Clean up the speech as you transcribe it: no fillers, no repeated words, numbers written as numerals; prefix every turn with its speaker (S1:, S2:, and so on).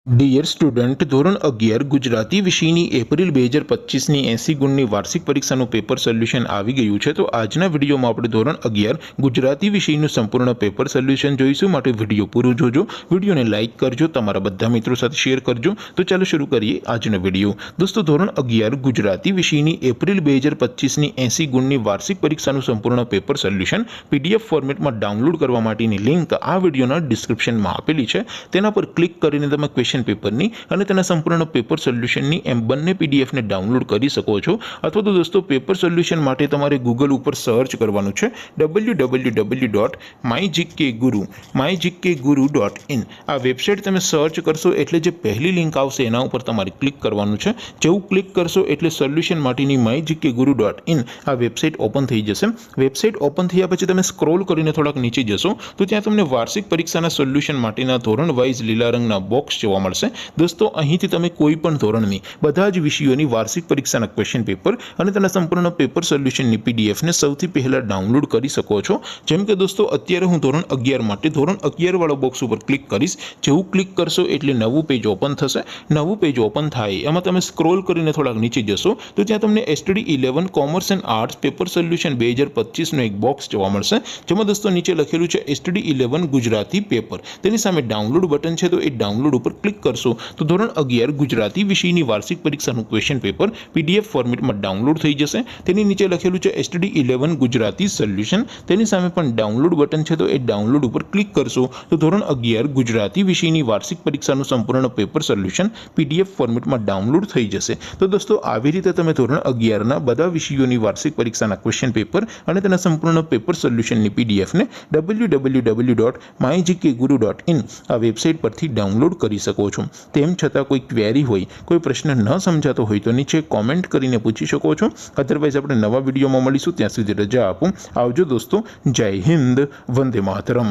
S1: Dear student, ધોરણ 11 ગુજરાતી વિષયની April 2025ની 80 ગુણની વાર્ષિક પરીક્ષાનું પેપર સોલ્યુશન આવી ગયું છે। તો આજના વિડીયોમાં આપણે ધોરણ 11 ગુજરાતી વિષયનું સંપૂર્ણ પેપર સોલ્યુશન જોઈશું। માટે વિડીયો પૂરો જોજો, વિડીયોને લાઇક કરજો, તમારા બધા મિત્રો સાથે શેર કરજો। તો ચાલો શરૂ કરીએ આજનો વિડીયો। દોસ્તો, ધોરણ 11 ગુજરાતી વિષયની એપ્રિલ 2025ની 80 ગુણની વાર્ષિક પરીક્ષાનું સંપૂર્ણ પેપર સોલ્યુશન PDF ફોર્મેટમાં ડાઉનલોડ કરવા માટેની લિંક આ વિડીયોના ડિસ્ક્રિપ્શનમાં આપેલી છે। તેના પર ક્લિક કરીને તમે ક્વેશ્ચન પેપરની અને તેના સંપૂર્ણ પેપર સોલ્યુશનની એમ બંને PDF ને ડાઉનલોડ કરી શકો છો। અથવા તો દોસ્તો, પેપર સોલ્યુશન માટે તમારે ગૂગલ ઉપર સર્ચ કરવાનું છે www.mygkguru.in। આ વેબસાઇટ તમે સર્ચ કરશો એટલે જે પહેલી લિંક આવશે એના ઉપર તમારે ક્લિક કરવાનું છે। જેવું ક્લિક કરશો એટલે સોલ્યુશન માટેની mygkguru.in આ વેબસાઇટ ઓપન થઈ જશે। વેબસાઇટ ઓપન થયા પછી તમે સ્ક્રોલ કરીને થોડાક નીચે જશો તો ત્યાં તમને વાર્ષિક પરીક્ષાના સોલ્યુશન માટેના ધોરણ વાઇઝ લીલા રંગના બોક્સ જોવા મળશે। દોસ્તો, અહીંથી તમે કોઈ પણ ધોરણની બધા જ વિષયોની વાર્ષિક પરીક્ષાના ક્વેશ્ચન પેપર અને તેના સંપૂર્ણ પેપર સોલ્યુશનની PDF ને સૌથી પહેલા ડાઉનલોડ કરી શકો છો। જેમ કે દોસ્તો, અત્યારે હું ધોરણ 11 માટે ધોરણ 11 વાળો બોક્સ ઉપર ક્લિક કરીશ। જેવું ક્લિક કરશો એટલે નવું પેજ ઓપન થશે। નવું પેજ ઓપન થાય એમાં તમે સ્ક્રોલ કરીને થોડાક નીચે જશો તો ત્યાં તમને STD 11 commerce and arts paper solution 2025નો એક બોક્સ જોવા મળશે। જેમાં દોસ્તો નીચે લખેલું છે STD 11 ગુજરાતી પેપર। તેની સામે ડાઉનલોડ બટન છે, તો એ ડાઉનલોડ ઉપર ક્લિક કરશો તો ધોરણ 11 ગુજરાતી વિષયની વાર્ષિક પરીક્ષાનું ક્વેશ્ચન પેપર PDF ફોર્મેટમાં ડાઉનલોડ થઈ જશે। તેની નીચે લખેલું છે STD 11 ગુજરાતી સોલ્યુશન। તેની સામે પણ ડાઉનલોડ બટન છે, તો એ ડાઉનલોડ ઉપર ક્લિક કરશો તો ધોરણ 11 ગુજરાતી વિષયની વાર્ષિક પરીક્ષાનું સંપૂર્ણ પેપર સોલ્યુશન PDF ફોર્મેટમાં ડાઉનલોડ થઈ જશે। તો દોસ્તો, આવી રીતે તમે ધોરણ 11ના બધા વિષયોની વાર્ષિક પરીક્ષાના ક્વેશ્ચન પેપર અને તેના સંપૂર્ણ પેપર સોલ્યુશનની PDF ને www.mygkguru.in આ વેબસાઇટ પરથી ડાઉનલોડ કરી શકો છો। તેમ છતાં કોઈ ક્વેરી હોય, કોઈ પ્રશ્ન ન સમજાતો હોય તો નીચે કોમેન્ટ કરીને પૂછી શકો છો। અધરવાઇઝ આપણે નવા વિડીયોમાં મળીશું, ત્યાં સુધી રજા આપો। આવજો દોસ્તો, જય હિન્દ, વંદે માતરમ।